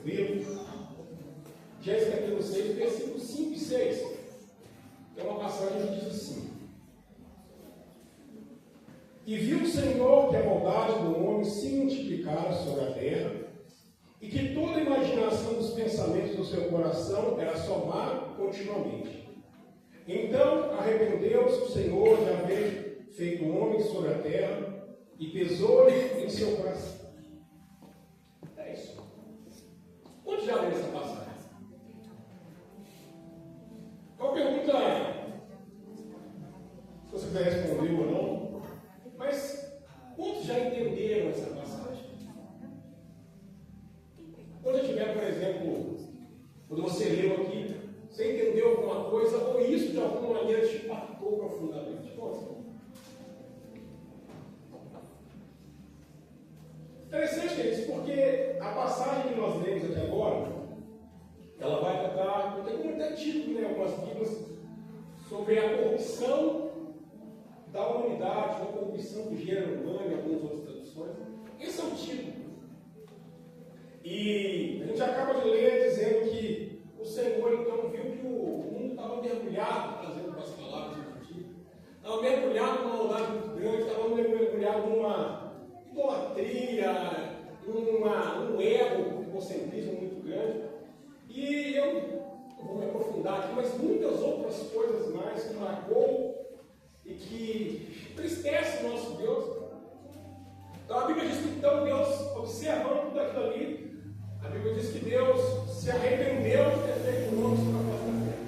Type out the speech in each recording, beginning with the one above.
livro. Gênesis capítulo 6, versículos 5 e 6. É uma passagem que diz assim: E viu o Senhor que a maldade do homem se multiplicara sobre a terra, e que toda a imaginação dos pensamentos do seu coração era só má continuamente. Então arrependeu-se o Senhor de haver feito o homem sobre a terra, e pesou-lhe em seu coração. É isso. Onde já leu essa passagem? Qual pergunta é? Se você quiser responder ou não, mas quantos já entenderam essa passagem? Quando eu tiver, por exemplo, quando você leu aqui, você entendeu alguma coisa, ou isso de alguma maneira te impactou profundamente? Interessante é isso, porque a passagem que nós lemos aqui agora, ela vai tratar, tem como até título, né, algumas bíblias, sobre a corrupção da humanidade, ou a corrupção do gênero humano, em algumas outras traduções. Esse é o título. E a gente acaba de ler dizendo que o Senhor então viu que o mundo estava mergulhado, trazendo as palavras do título, estava mergulhado numa maldade muito grande, estava mergulhado numa idolatria, num ego, egocentrismo muito grande. E eu vou me aprofundar aqui, mas muitas outras coisas mais que marcou e que entristece o nosso Deus. Então a Bíblia diz que então Deus, observando tudo aquilo ali, a Bíblia diz que Deus se arrependeu de ter feito o homem sobre a face da terra.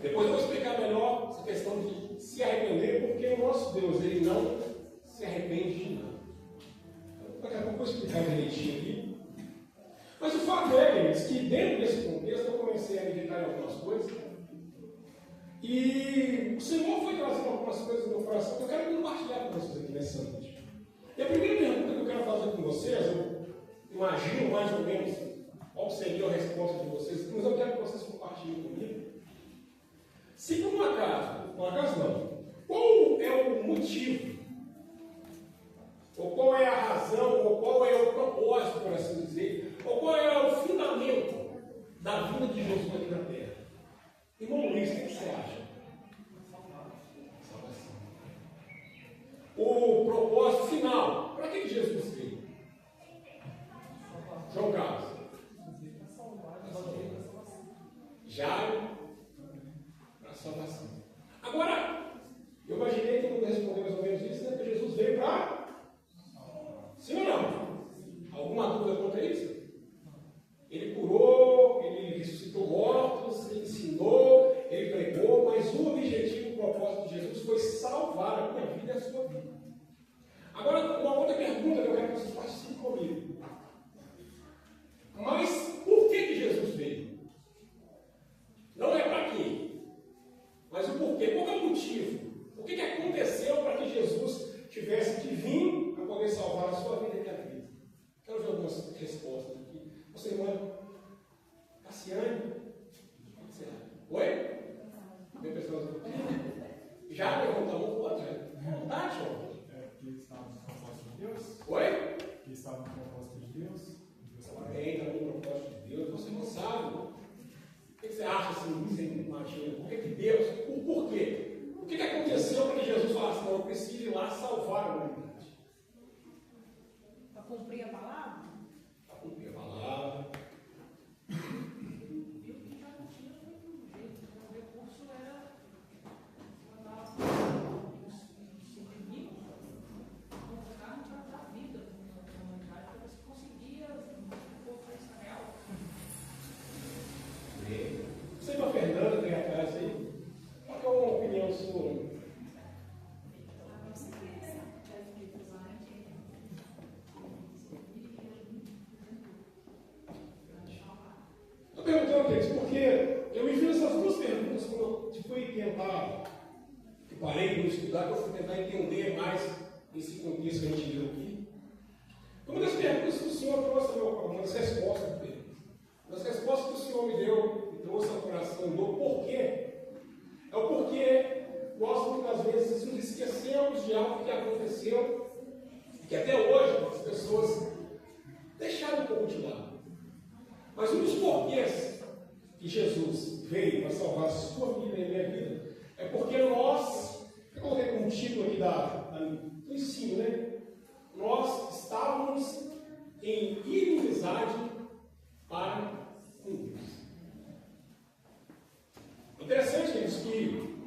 Depois eu vou explicar melhor essa questão de se arrepender, porque o nosso Deus, ele não se arrepende de nada. Então, daqui a pouco eu vou explicar direitinho aqui. Mas o fato é, queridos, que dentro desse contexto eu comecei a meditar em algumas coisas. E o Senhor foi trazendo algumas coisas no meu coração que eu quero compartilhar com vocês aqui nessa noite. E a primeira pergunta que eu quero fazer com vocês, eu imagino mais ou menos qual seria a resposta de vocês, mas eu quero que vocês compartilhem comigo. Se por um acaso não, qual é o motivo, ou qual é a razão, ou qual é o propósito, por assim dizer, ou qual é o fundamento da vinda de Jesus aqui na Terra? Irmão Luiz, o que você acha? Salvação. O propósito final, para que Jesus veio? João Carlos. Jairo, para a salvação. Agora, eu imaginei que todo mundo respondeu mais ou menos isso, né? Que Jesus veio para... Sim ou não? Alguma dúvida quanto a isso? Ele curou, ele ressuscitou mortos, ele ensinou, ele pregou, mas o objetivo, o propósito de Jesus foi salvar a minha vida e a sua vida. Agora, uma outra pergunta que eu quero que vocês participem comigo. Mas por que Jesus veio? Não é para quê? Mas o porquê? Qual é o motivo? O que aconteceu para que Jesus tivesse de vir para poder salvar a sua vida e a minha vida? Quero ver algumas respostas aqui. Você, irmã Cassiane? O que você acha? Oi? Meu pessoal, já levantou a mão para o outro? Vontade, ó. Que estavam no propósito de Deus. Oi? Que estavam no propósito de Deus. Amém, está no propósito de Deus. Você não sabe. O que você acha assim? Você imagina? Por que Deus? Por quê? O que aconteceu para que Jesus falasse, não, eu preciso ir lá salvar a humanidade? Para cumprir a palavra? Para cumprir a palavra. Viu que já não tinha feito jeito. O recurso era mandar os inimigos colocar para dar vida na humanidade, para ver se conseguia força real. Você e a Fernanda tem atrás aí? Qual é uma opinião sua? Estou perguntando, queridos, porque eu me vi nessas duas perguntas quando eu fui tentar, que parei de estudar, que eu fui tentar entender mais esse contexto que a gente viu aqui. Uma das perguntas que o Senhor trouxe ao meu coração, uma das respostas dele, uma das respostas que o Senhor me deu, me trouxe ao coração do porquê, é o porquê nós muitas vezes nos esquecemos de algo que aconteceu, que até hoje as pessoas deixaram um pouco de lado. Mas um dos porquês que Jesus veio para salvar a sua vida e a minha vida é porque nós, eu coloquei como título aqui do ensino, né? Nós estávamos em inimizade para com Deus. Interessante, queridos, que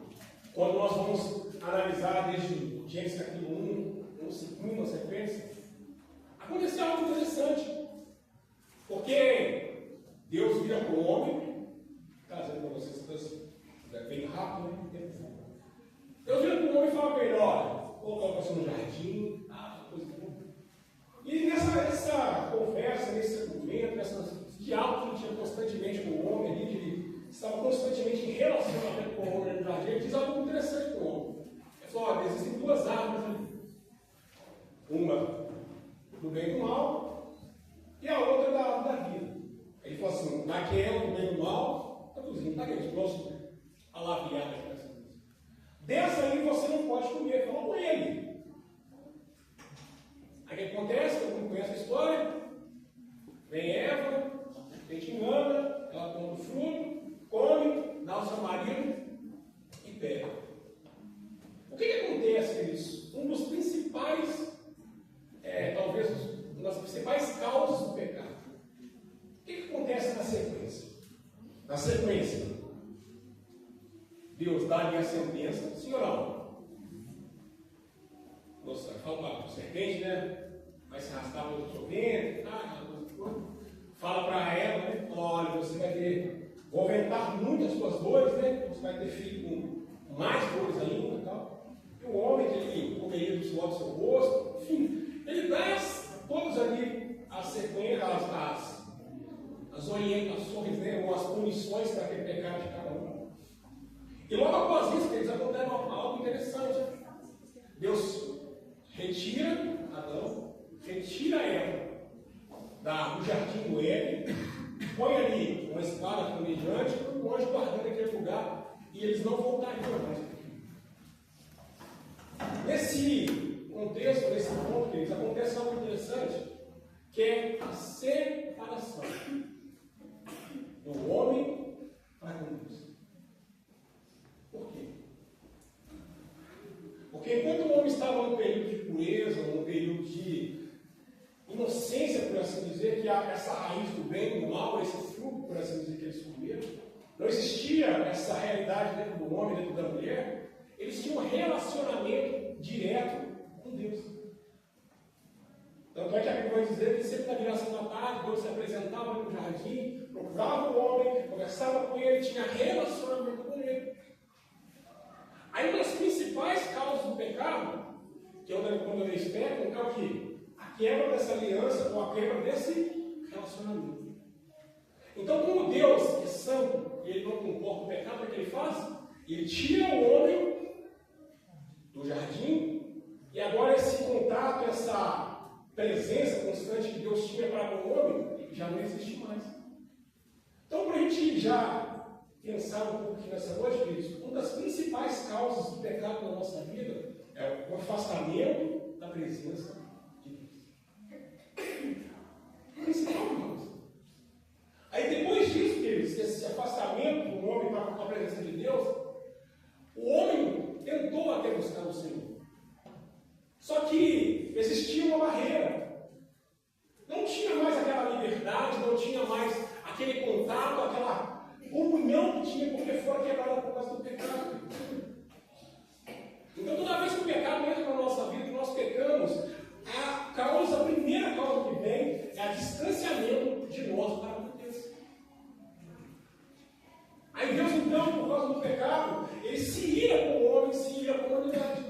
quando nós vamos analisar desde Gênesis capítulo 1, vamos seguindo a sequência, aconteceu algo interessante. Porque Deus vira para o homem, trazendo para vocês, bem rápido, né? Deus vira para o homem e fala para ele: olha, vou colocar você no jardim, coisa boa. E nessa conversa, nesse argumento, nesse diálogo que ele tinha constantemente com o homem, ali, que ele estava constantemente em relacionamento com o homem no jardim, ele diz algo interessante para o homem. Ele falou: olha, existem duas árvores ali. Uma do bem e do mal, e a outra da vida. Ele falou assim: naquela do bem e do mal, está cozinhando, está aquele próximo a laviada aqui nessa coisa. Dessa aí você não pode comer, falou com ele. Aí o que acontece? Todo mundo conhece a história. Vem Eva, ele te engana, ela toma o fruto, come, dá ao seu marido e pega. O que acontece, queridos? Um dos principais, talvez uma das principais causas do pecado. O que acontece na sequência? Na sequência, Deus dá-lhe a sentença, sim ou não? Nossa, fala para a serpente, né? Vai se arrastar pelo seu ventre, fala para ela, né? Olha, você vai ter, vou aumentar muito as suas dores, né? Você vai ter filho com mais dores ainda e tal. E o homem que ele comeria do suor do seu rosto, enfim, ele dá todas ali as sequências, as orientações, né? Ou as punições para aquele pecado de cada um. E logo após isso, eles acontece algo interessante. Deus retira Adão, retira Eva do jardim do Éden, põe ali uma espada flamejante, um anjo guardando aquele lugar, e eles não voltariam mais. Nesse contexto, nesse ponto, eles acontece algo interessante, que é a separação do homem para com Deus. Por quê? Porque enquanto o homem estava num período de pureza, num período de inocência, por assim dizer, que há essa raiz do bem e do mal, esse fruto, por assim dizer, que eles comeram, não existia essa realidade dentro do homem, dentro da mulher, eles tinham um relacionamento direto com Deus. Tanto é que a Bíblia vai dizer que sempre na viração da tarde, Deus se apresentava no jardim, procurava o homem, conversava com ele, tinha relacionamento com ele. Aí uma das principais causas do pecado, que é quando eu espero, é o quê? A quebra dessa aliança ou a quebra desse relacionamento. Então, como Deus é santo e ele não comporta o pecado, o que ele faz? Ele tira o homem do jardim e agora esse contato, essa presença constante que Deus tinha para com o homem, já não existe mais. Então, para a gente já pensar um pouco aqui nessa noite, queridos, uma das principais causas do pecado na nossa vida é o afastamento da presença de Deus. Principal causa. Aí depois disso, queridos, esse afastamento do homem para a presença de Deus, o homem tentou até buscar o Senhor. Só que existia uma barreira. Não tinha mais aquela liberdade, não tinha mais aquele contato, aquela comunhão que tinha, porque foi quebrada por causa do pecado. Então, toda vez que o pecado entra na nossa vida, que nós pecamos, a primeira causa que vem é o distanciamento de nós para com Deus. Aí Deus, então, por causa do pecado, ele se ira com o homem, se ira com a humanidade.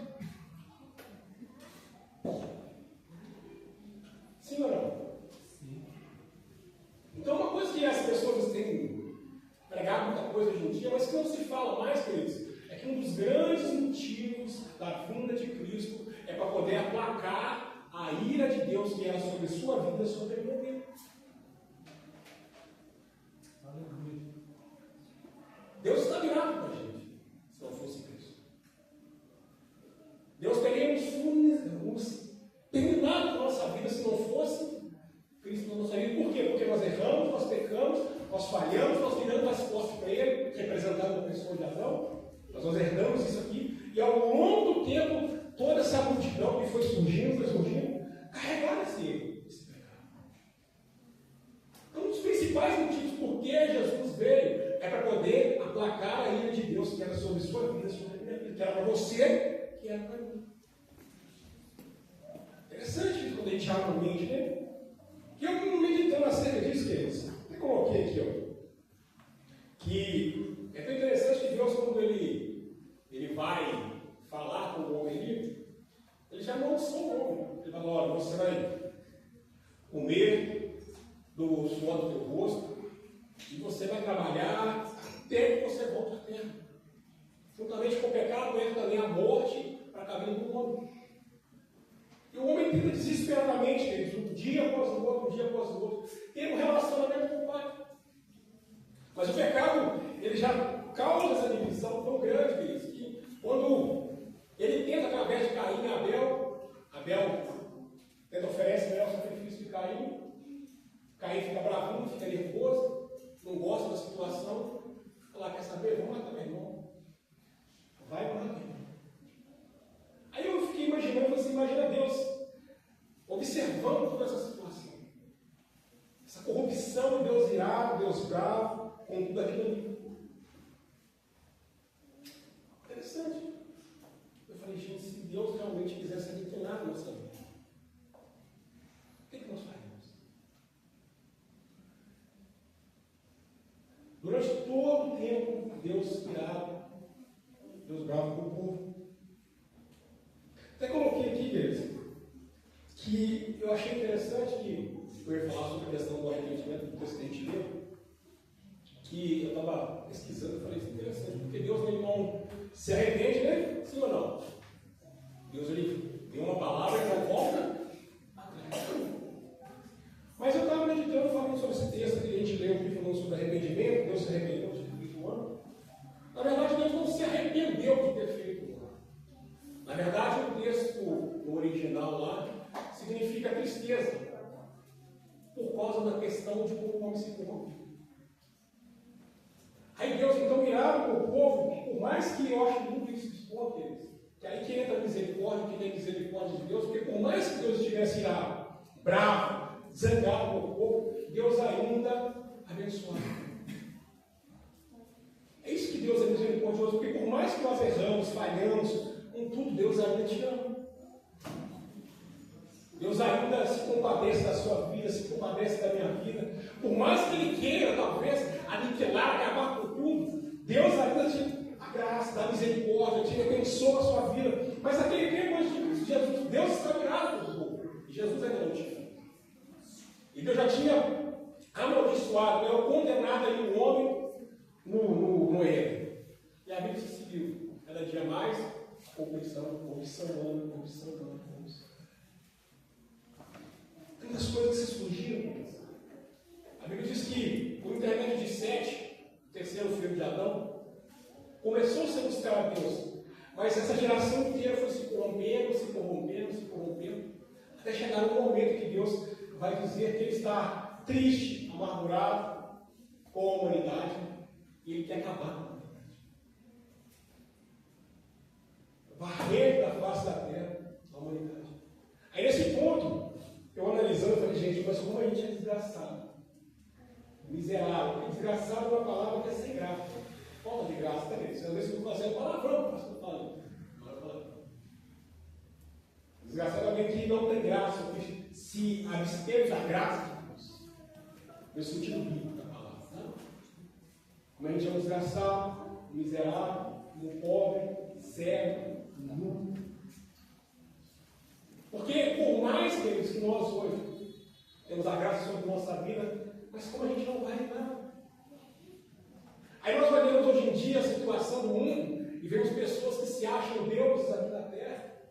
Sim ou não? Sim. Então, uma coisa que as pessoas têm pregado muita coisa hoje em dia, mas que não se fala mais, queridos, é que um dos grandes motivos da vinda de Cristo é para poder aplacar a ira de Deus que era sobre sua vida e sobre a minha vida. Deus está virado para a gente, se não fosse Cristo. Deus teria nos terminado com a nossa vida se não fosse Cristo na nossa vida. Por quê? Porque nós erramos, nós pecamos. pecamos, nós falhamos, nós viramos as costas para Ele, representando a pessoa de Adão, nós herdamos isso aqui, e ao longo do tempo, toda essa multidão que foi surgindo, carregava esse pecado. Então, um dos principais motivos por que Jesus veio é para poder aplacar a ira de Deus que era sobre sua vida, sobre a minha vida, que era para você, que era para mim. Interessante isso quando a gente abre a mente, né? Que eu meditando acerca disso, queridos, eu coloquei aqui, ó, que é tão interessante que Deus, quando ele vai falar com o homem livre, ele já amaldiçoou o homem. Ele fala: olha, você vai comer do suor do teu rosto e você vai trabalhar até que você volte à terra. Juntamente com o pecado entra também a morte para caminho do homem. E o homem tenta desesperadamente, queridos, um dia após o outro, ter um relacionamento com o Pai. Mas o pecado, ele já causa essa divisão tão grande, queridos, que quando ele tenta, através de Caim e Abel tenta oferecer o melhor sacrifício de Caim fica bravinho, fica nervoso, não gosta da situação, fala: quer saber? Vamos matar meu irmão. Vai matar meu irmão. Aí eu fiquei imaginando, você imagina Deus observando toda essa situação. Essa corrupção de Deus irado, Deus bravo, com tudo aquilo ali. Interessante. Eu falei: gente, se Deus realmente quisesse aniquilar a nossa vida, o que nós faríamos? Durante todo o tempo, Deus irado, Deus bravo com o povo. Até coloquei aqui, queridos, que eu achei interessante que eu ia falar sobre a questão do arrependimento do texto que a gente leu, que eu estava pesquisando e falei: isso é interessante, porque Deus ele não se arrepende, né? Sim ou não? Deus ele deu uma palavra e não volta atrás. Mas eu estava meditando, falando sobre esse texto que a gente leu aqui, falando sobre arrependimento. Deus se arrependeu de ter feito o ano. Na verdade, Deus não se arrependeu de ter feito o ano. Na verdade, o texto, o original lá, significa tristeza, por causa da questão de como o homem se corrompeu. Aí Deus, então, irado com o povo, por mais que eu acho muito isso expor deles, que aí que entra a misericórdia, que tem a misericórdia de Deus, porque por mais que Deus estivesse irado, bravo, zangado com o povo, Deus ainda abençoava. É isso que Deus é misericordioso, porque por mais que nós erramos, falhamos, com tudo, Deus ainda te ama. Deus ainda se compadece da sua vida, se compadece da minha vida. Por mais que Ele queira, talvez, aniquilar, acabar com tudo, Deus ainda te dá graça, dá misericórdia, te abençoa a sua vida. Mas naquele tempo, antes de Cristo Jesus, Deus está virado com o povo. E Jesus ainda não tinha. E Deus já tinha amaldiçoado, condenado ali o homem no erro. E a Bíblia se seguiu. Cada dia mais, corrupção humana. Tantas coisas que se surgiram. A Bíblia diz que, por intermédio de Sete, o terceiro filho de Adão, começou a ser buscar a Deus, mas essa geração inteira foi se corrompendo, até chegar no momento que Deus vai dizer que Ele está triste, amargurado com a humanidade, e Ele quer acabar com a humanidade. Varrer da face da terra a humanidade. Aí nesse ponto, eu analisando, eu falei: gente, mas como a gente é desgraçado, miserável, porque desgraçado é uma palavra que é sem graça, falta de graça, tá vendo? Às vezes eu estou fazendo palavrão, mas eu falo, desgraçado é alguém que não tem graça, porque se abster da graça de Deus, no sentido bíblico da palavra, tá? Como a gente é um desgraçado, miserável, um pobre, cego, nu. Porque por mais que nós hoje temos a graça sobre nossa vida, mas como a gente não vale nada. Aí nós olhamos hoje em dia a situação do mundo e vemos pessoas que se acham deuses aqui na terra.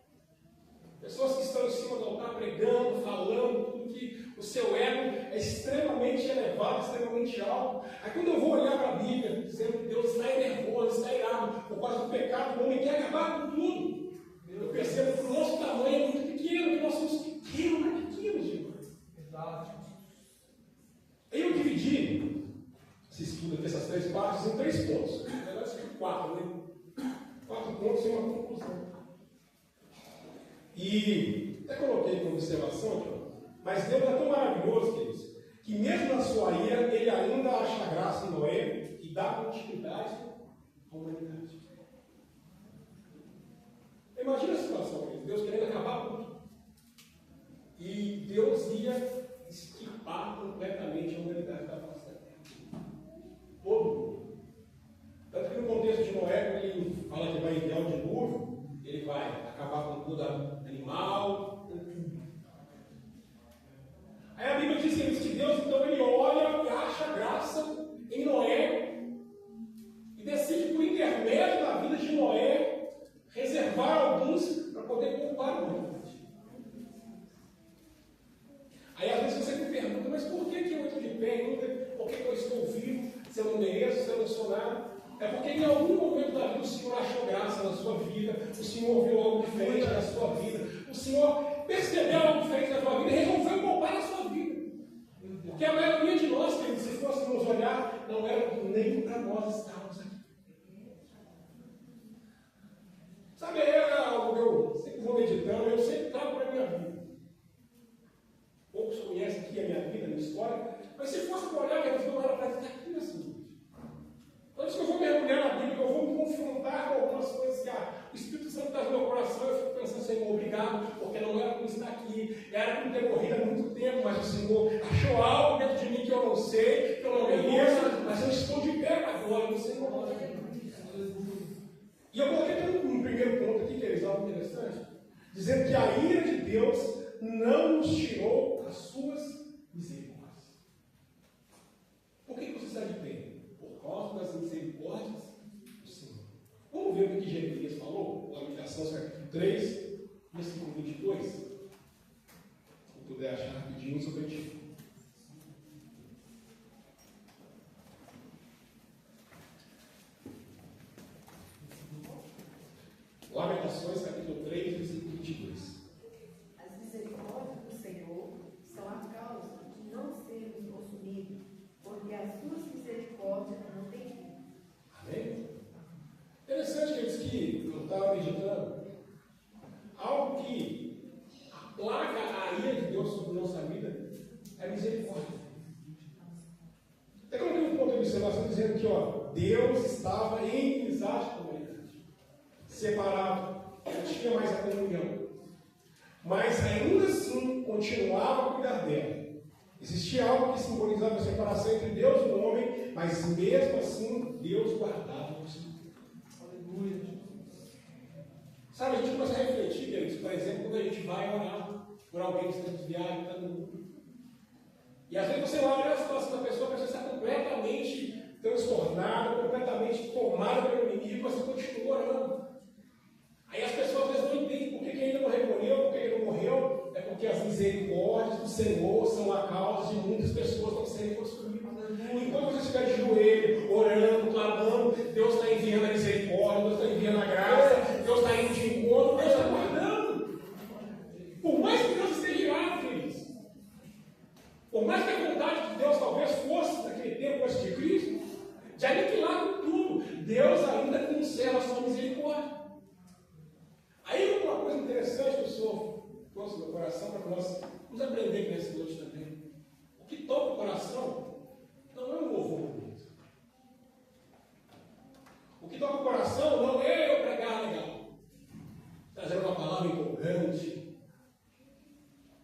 Pessoas que estão em cima do altar pregando, falando, tudo que o seu ego é extremamente elevado, extremamente alto. Aí quando eu vou olhar para a Bíblia, dizendo que Deus está nervoso, está irado, por causa do pecado, o homem quer acabar com tudo. Eu percebo que o nosso tamanho é muito pequeno, que nós somos pequenos, demais. Aí eu dividi se estuda aqui essas 3 partes em 3 pontos. Na verdade, isso aqui 4, né? 4 pontos e uma conclusão. E até coloquei como observação aqui, mas Deus é tão maravilhoso, queridos, que mesmo na sua ira, Ele ainda acha graça em Noé e dá continuidade à humanidade. Imagina a situação, queridos, Deus querendo acabar com tudo. E Deus ia extirpar completamente a humanidade da face da terra. Todo mundo. Tanto que no contexto de Noé, quando ele fala que vai enviar o dilúvio, ele vai acabar com todo animal, com tudo. Aí a Bíblia diz que Deus, então, ele olha e acha graça em Noé e decide, por intermédio da vida de Noé, reservar alguns para poder poupar o mundo. Aí às vezes você me pergunta, mas por que eu estou de pé ainda? Por que eu estou vivo? Se eu não mereço, se eu não sou nada? É porque em algum momento da vida o Senhor achou graça na sua vida, o Senhor viu algo diferente na sua vida, o Senhor percebeu algo diferente na sua vida e resolveu poupar a sua vida. Porque a maioria de nós, queridos, se fôssemos olhar, não era nem para nós estarmos aqui. Sabe, é algo que eu sempre vou meditando, eu sempre trago para a minha vida. Poucos conhecem aqui a minha vida, a minha história, mas se fosse para olhar, eles não era para estar aqui nessa noite. Então, isso que eu vou mergulhar na Bíblia, eu vou me confrontar com algumas coisas que o Espírito Santo está no meu coração, eu fico pensando, Senhor, obrigado, porque não era por estar aqui, era por ter corrido há muito tempo, mas o Senhor achou algo dentro de mim que eu não sei, que eu não mereço, mas eu estou de pé agora no Senhor. E eu coloquei um primeiro ponto aqui, que é algo interessante, dizendo que a ira de Deus não nos tirou as suas misericórdias. Por que você está de pé? Por causa das misericórdias do Senhor. Vamos ver o que Jeremias falou? Lamentações capítulo 3, versículo 22. Se puder achar rapidinho sobre ti. Lamentações capítulo 3, versículo 22. As misericórdias do Senhor são a causa de não sermos consumidos, porque as suas misericórdias não têm fim. Amém? Interessante, queridos, que eu estava meditando. Algo que aplaca a ira de Deus sobre a nossa vida é a misericórdia. Até coloquei um ponto de observação dizendo que Deus estava em inimizade com a humanidade, separado, não tinha mais a comunhão. Mas ainda assim continuava a cuidar dela. Existia algo que simbolizava a separação entre Deus e o homem, mas mesmo assim Deus guardava o seu. Aleluia. Sabe, a gente começa a refletir, queridos, por exemplo, quando a gente vai orar por alguém que está desviado, está no mundo. E às vezes você vai olhar a situação da pessoa, a pessoa está completamente transtornada, completamente tomada pelo inimigo, você continua orando. Aí as pessoas às vezes não entendem por que ainda não recolheu, por que ele não morreu. É porque as misericórdias do Senhor são a causa de muitas pessoas não serem consumidas. Enquanto você estiver de joelho, orando, clamando, Deus está enviando a misericórdia, Deus está enviando a graça, Deus está indo de encontro, Deus está guardando. Por mais que Deus esteja irado, queridos, por mais que a vontade de Deus talvez fosse, naquele tempo antes de Cristo, de aniquilar com tudo, Deus ainda conserva a sua misericórdia. Aí uma coisa interessante que o Senhor trouxe no coração para nós vamos aprender com essa noite também. O que toca o coração não é um louvor bonito. O que toca o coração não é eu pregar legal, trazer uma palavra empolgante.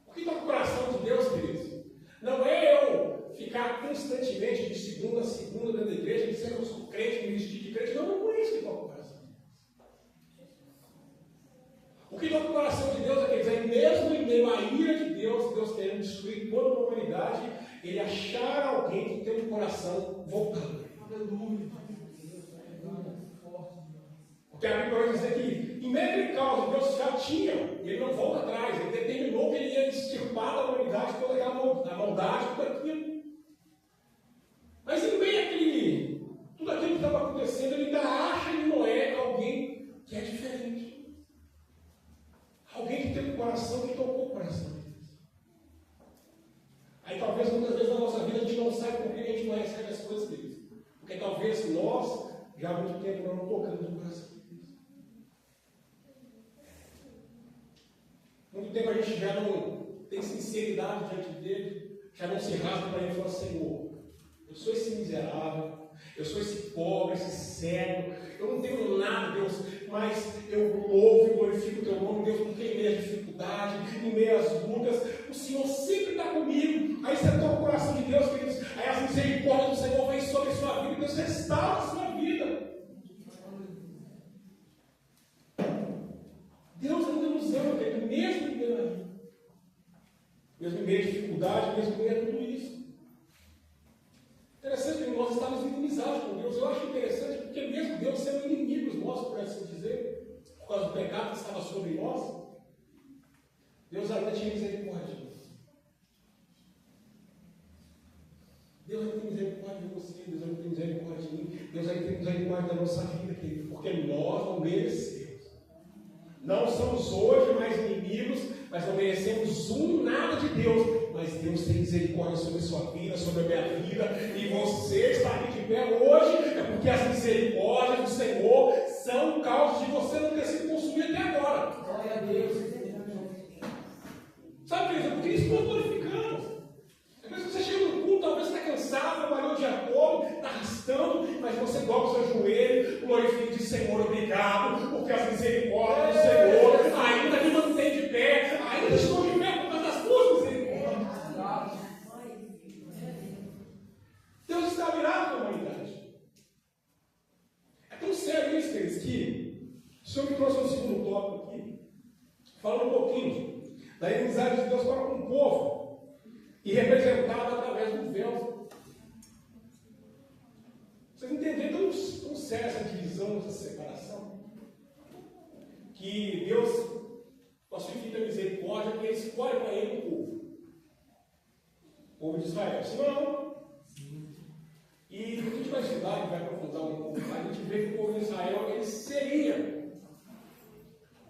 O que toca o coração de Deus, queridos, não é eu ficar constantemente de segunda a segunda dentro da igreja, dizendo que eu sou crente, me vestir de crente. Não é isso que toca o coração. O que toca o coração de Deus é que, mesmo em meio à ira de Deus, Deus querendo destruir toda a humanidade, Ele achar alguém que tem um coração voltado. Aleluia. Porque a Bíblia vai dizer que, em meio à causa, Deus já tinha, Ele não volta atrás, Ele determinou que Ele ia extirpar da humanidade toda aquela maldade, tudo aquilo. Mas em meio a tudo aquilo que estava acontecendo, Ele ainda acha em Noé alguém que é diferente. Alguém que tem um coração que tocou o coração de Deus. Aí talvez muitas vezes na nossa vida a gente não sabe por que a gente não recebe as coisas deles. Porque talvez nós, já há muito tempo, não tocamos no coração de Deus. Muito tempo a gente já não tem sinceridade diante dele, já não se rasga para ele e fala: Senhor, eu sou esse miserável, eu sou esse pobre, esse cego, eu não tenho nada, Deus, mas eu louvo e glorifico o teu nome, Deus, porque em meio às dificuldades, em meio às lutas, o Senhor sempre está comigo. Aí você toca o coração de Deus, queridos, aí as misericórdias do Senhor vêm sobre a sua vida, Deus restaura a sua vida. Deus ainda nos ama, querido, mesmo em meio à vida, mesmo em meio à dificuldade, mesmo em meio a tudo isso. Interessante que nós estamos inimizados com Deus. Eu acho interessante porque mesmo Deus sendo inimigos nossos, por assim dizer, por causa do pecado que estava sobre nós, Deus ainda tinha misericórdia de nós. Deus ainda tem misericórdia de você, Deus ainda tem misericórdia de mim, Deus ainda tem misericórdia da nossa vida, querido, porque nós não merecemos. Não somos hoje mais inimigos, mas não merecemos nada de Deus. Mas Deus tem misericórdia sobre a sua vida, sobre a minha vida, e você está aqui de pé hoje, é porque as misericórdias do Senhor são causa de você não ter sido consumido até agora. Glória a Deus. Sabe, querido, porque isso nós glorificamos. Às vezes você chega no culto, talvez você está cansado, trabalhou o dia todo, está arrastando, mas você dobra o seu joelho, glorifica e diz: Senhor, obrigado, porque as misericórdias do Senhor ainda me mantém de pé, ainda estou de pé por causa das tuas misericórdias. Deus está virado na humanidade. É tão sério isso, queridos, que o Senhor me trouxe um segundo tópico aqui, falando um pouquinho da inimizade de Deus para com o povo, e representada através do véu. Vocês entenderam tão séria essa divisão, essa separação? Que Deus, com a sua infinita misericórdia, que Ele escolhe para Ele o povo de Israel. Se não, e quando a gente vai estudar e vai aprofundar um pouco mais, a gente vê que o povo de Israel ele seria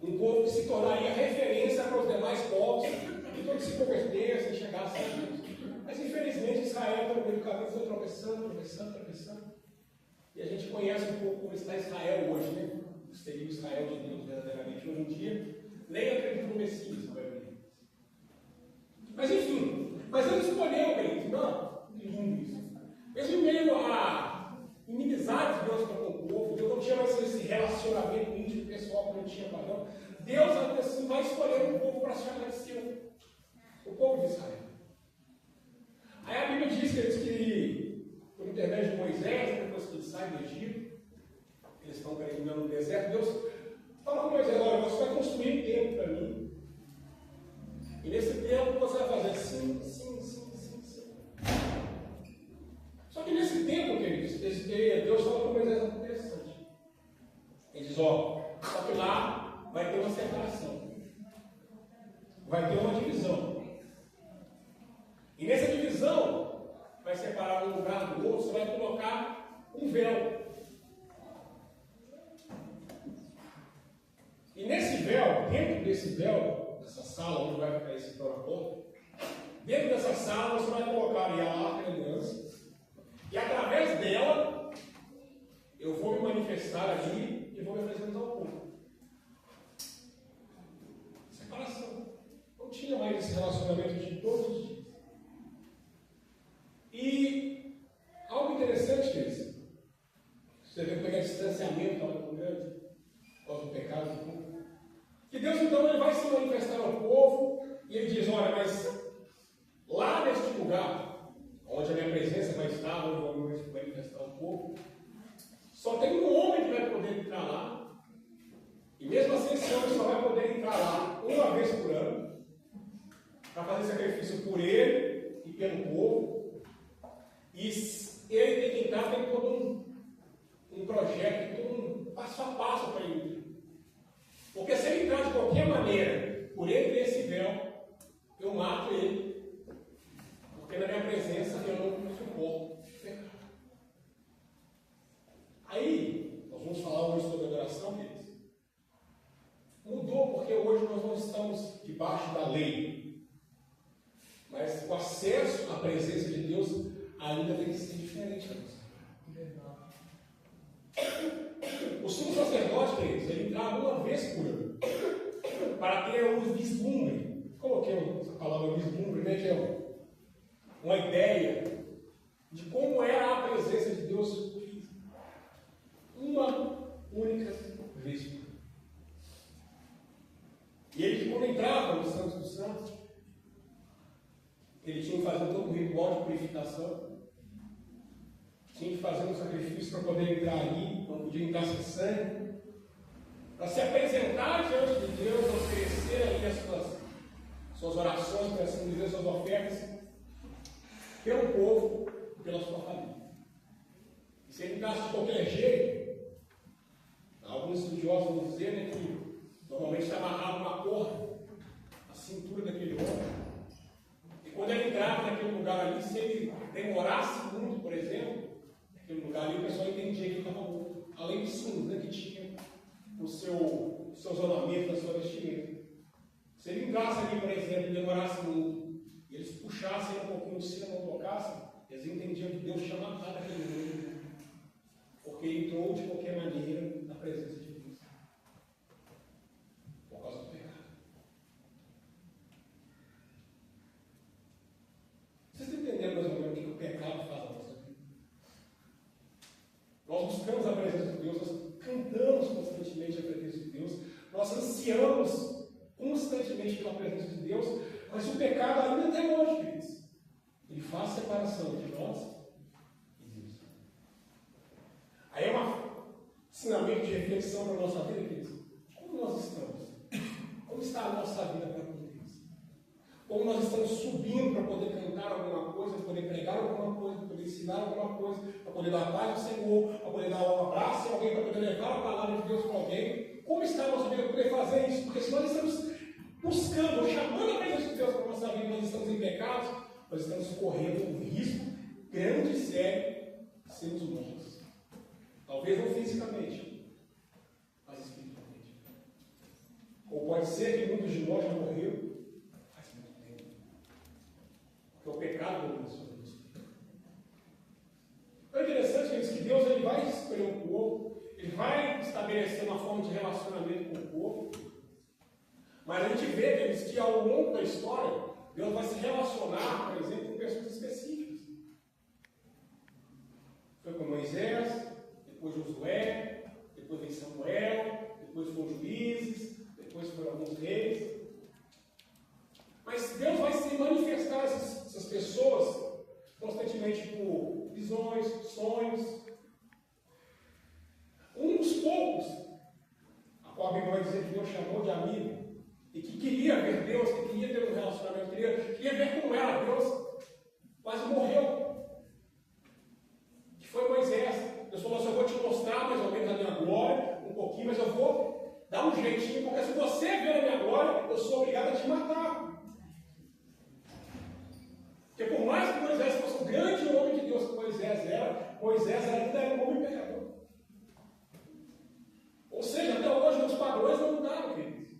um povo que se tornaria referência para os demais povos, que todos se convertessem e chegassem a Deus. Mas infelizmente Israel, pelo meio do caminho, foi tropeçando. E a gente conhece um pouco como está Israel hoje, né? Seria o Israel de Deus verdadeiramente hoje em dia. Nem acredito no Messias, na verdade. Mas enfim, mas ele escolheu, querido, não, lindo isso. Mesmo em meio à inimizade de Deus para com o povo, Deus não tinha mais esse relacionamento íntimo pessoal como ele tinha com Adão. Deus ainda assim vai escolher um povo para se chamar de seu, o povo de Israel. Aí a Bíblia diz que por intermédio de Moisés, depois que eles saem do Egito, eles estão peregrinando no deserto, Deus fala com Moisés: olha, você vai construir um templo para mim. E nesse templo você vai fazer sim. Só que nesse tempo, queridos, Deus fala com Moisés algo interessante. Ele diz: ó, só que lá vai ter uma separação, vai ter uma divisão. E nessa divisão, vai separar um lugar do outro, você vai colocar um véu. E nesse véu, dentro desse véu, dessa sala onde vai ficar esse véu na porta, dentro dessa sala você vai colocar ali a arca da aliança. E através dela, eu vou me manifestar ali e vou me apresentar ao povo. Separação. Não tinha mais esse relacionamento de todos os dias. E algo interessante, queridos, você vê como é distanciamento estava tão grande, por causa do pecado do povo. Que Deus então ele vai se manifestar ao povo e ele diz: olha, mas lá neste lugar, onde a minha presença vai estar, onde eu vou me manifestar ao povo, só tem um homem que vai poder entrar lá. E mesmo assim esse homem só vai poder entrar lá uma vez por ano, para fazer sacrifício por ele e pelo povo. E ele tem que entrar, tem todo um projeto, todo um passo a passo para ele. Porque se ele entrar de qualquer maneira, por entre esse véu, eu mato ele. Porque na minha presença eu não suporto pecado. Aí, nós vamos falar hoje sobre adoração, queridos. Mudou porque hoje nós não estamos debaixo da lei. Mas o acesso à presença de Deus ainda tem que ser diferente da nossa. O sumo sacerdote, queridos, ele entrava uma vez por ano para ter um vislumbre. Coloquei essa palavra vislumbre, né, que é uma ideia de como era a presença de Deus uma única vez por ano. E ele, quando entrava no Santo dos Santos, ele tinha que fazer todo um ritual de purificação, tinha que fazer um sacrifício para poder entrar ali, não podia entrar sem sangue, para se apresentar diante de Deus, oferecer ali as suas orações, para assim dizer, suas ofertas, pelo povo e pela sua família. E se ele entrasse de qualquer jeito, alguns estudiosos vão dizer, né, que normalmente está amarrado uma corda na cintura daquele homem. E quando ele entrava naquele lugar ali, se ele demorasse muito, por exemplo, naquele lugar ali, o pessoal entendia que ele estava morto. Além disso, né, que tinha os seus ornamentos, a sua vestimenta. Se ele entrasse ali, por exemplo, e demorasse muito, e eles puxassem um pouquinho o sino, não tocassem, eles entendiam que Deus tinha matado aquele homem, porque ele entrou de qualquer maneira na presença de Deus, por causa do pecado. Vocês estão entendendo mais ou menos o que o pecado faz na nossa vida? Nós buscamos a presença de Deus, nós cantamos constantemente a presença de Deus, nós ansiamos constantemente pela presença de Deus, mas o pecado ainda tem hoje, queridos. Ele faz separação entre nós e Deus. Aí é um ensinamento de reflexão para a nossa vida, queridos. Como nós estamos? Como está a nossa vida para com Deus? Como nós estamos subindo para poder cantar alguma coisa, para poder pregar alguma coisa, para poder ensinar alguma coisa, para poder dar a paz ao Senhor, para poder dar um abraço a alguém, para poder levar a palavra de Deus para alguém? Como está a nossa vida para poder fazer isso? Porque se nós estamos buscando, chamando a presença de Deus para a nossa vida, nós estamos em pecados, nós estamos correndo um risco grande e sério de sermos mortos. Talvez não fisicamente, mas espiritualmente. Ou pode ser que muitos de nós já morreram faz muito tempo. Porque o pecado não começou a nos vida. É interessante que Deus ele vai escolher um povo, ele vai estabelecer uma forma de relacionamento com o povo, mas a gente vê que ao longo da história, Deus vai se relacionar, por exemplo, com pessoas específicas. Foi com Moisés, depois Josué, depois vem Samuel, depois foram juízes, depois foram alguns reis. Mas Deus vai se manifestar a essas pessoas constantemente por visões, sonhos. Um dos poucos, a qual a Bíblia vai dizer que Deus chamou de amigo, e que queria ver Deus, que queria ter um relacionamento, queria ver como era Deus, quase morreu. Que foi Moisés. Deus falou assim: eu vou te mostrar mais ou menos a minha glória, um pouquinho, mas eu vou dar um jeitinho, porque se você ver a minha glória, eu sou obrigado a te matar. Porque por mais que Moisés fosse o grande homem de Deus que Moisés ainda era um homem pecador. Ou seja, até hoje os padrões não mudaram, queridos.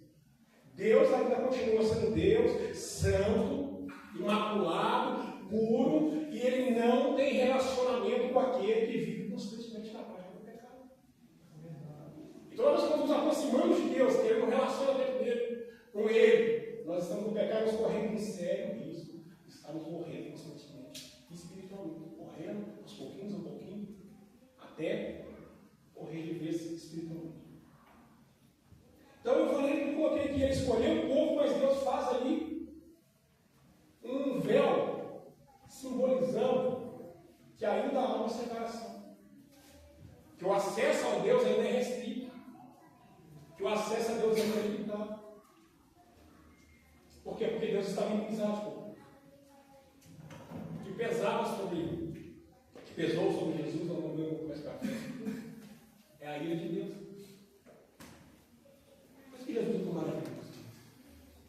Deus ainda continua sendo Deus, santo, imaculado, puro, e Ele não tem relacionamento com aquele que vive constantemente na prática do pecado. Então nós quando nos aproximamos de Deus, querendo um relacionamento com Ele, nós estamos no pecado, nos correndo em sério risco, estamos morrendo constantemente, espiritualmente, correndo aos pouquinhos, um pouquinho, até morrer de vez espiritualmente. Então eu coloquei que ele escolheu o povo, mas Deus faz ali um véu simbolizando que ainda há uma separação. Que o acesso a Deus ainda é restrito. Que o acesso a Deus ainda é limitado. Por quê? Porque Deus estava inimizado com o povo. Que pesava sobre ele. Que pesou sobre Jesus, não vou mais para frente. É a ira de Deus. Jesus é maravilhoso,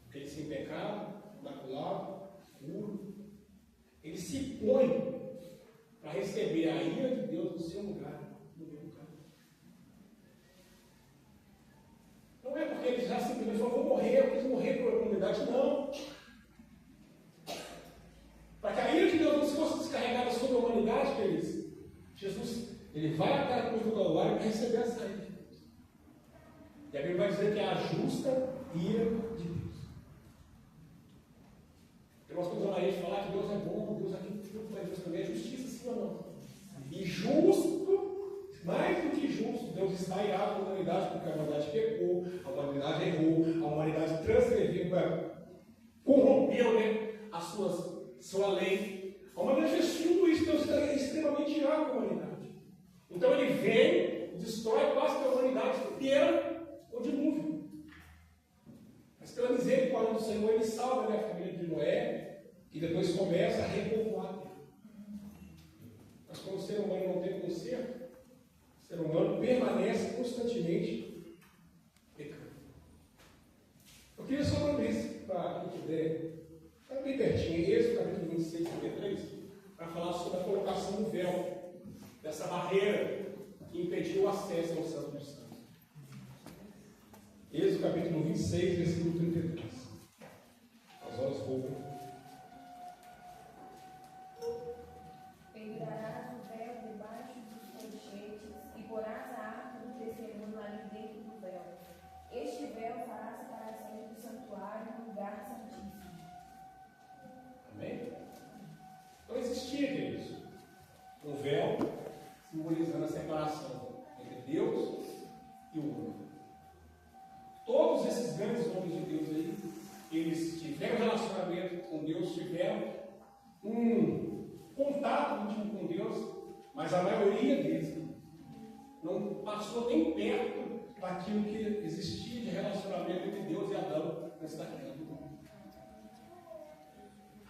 porque ele sem pecado, imaculado, puro, ele se põe para receber a ira de Deus no seu lugar, no meu lugar. Não é porque ele já simplesmente falou: vou morrer, eu quis morrer pela comunidade, não. Para que a ira de Deus não fosse descarregada sobre a humanidade, queridos, Jesus Ele vai até a cruz do Calvário para receber a saída de Deus. E a Bíblia vai dizer que é a justa ira de Deus. Eu gosto de usar isso, falar que Deus é bom, Deus aqui, mas Deus também é justiça, sim ou não? E justo, mais do que justo, Deus está irado com a humanidade, porque a humanidade pecou, a humanidade errou, a humanidade transgrediu, corrompeu, né, sua lei. A humanidade fez tudo isso, Deus está extremamente irado com a humanidade. Então ele vem, destrói quase que a humanidade inteira, o dilúvio. Mas pela misericórdia do Senhor, ele salva a família de Noé e depois começa a repovoar a terra. Mas quando o ser humano não tem conserto, o ser humano permanece constantemente pecando. Eu queria só uma vez, para quem puder, está bem pertinho, Êxodo capítulo 26, 33, para falar sobre a colocação do véu, dessa barreira que impediu o acesso ao Santo dos Santos. Êxodo capítulo 26, versículo 33. As horas roubam. Pendurarás o véu debaixo dos colchetes e porás a arca do testemunho ali dentro do véu. Este véu fará a separação do santuário do lugar santíssimo. Amém? Então existia, queridos, um véu simbolizando a separação entre Deus e o homem. Todos esses grandes homens de Deus aí, eles tiveram relacionamento com Deus, tiveram um contato íntimo com Deus, mas a maioria deles não passou nem perto daquilo que existia de relacionamento entre Deus e Adão nessa terra do mundo.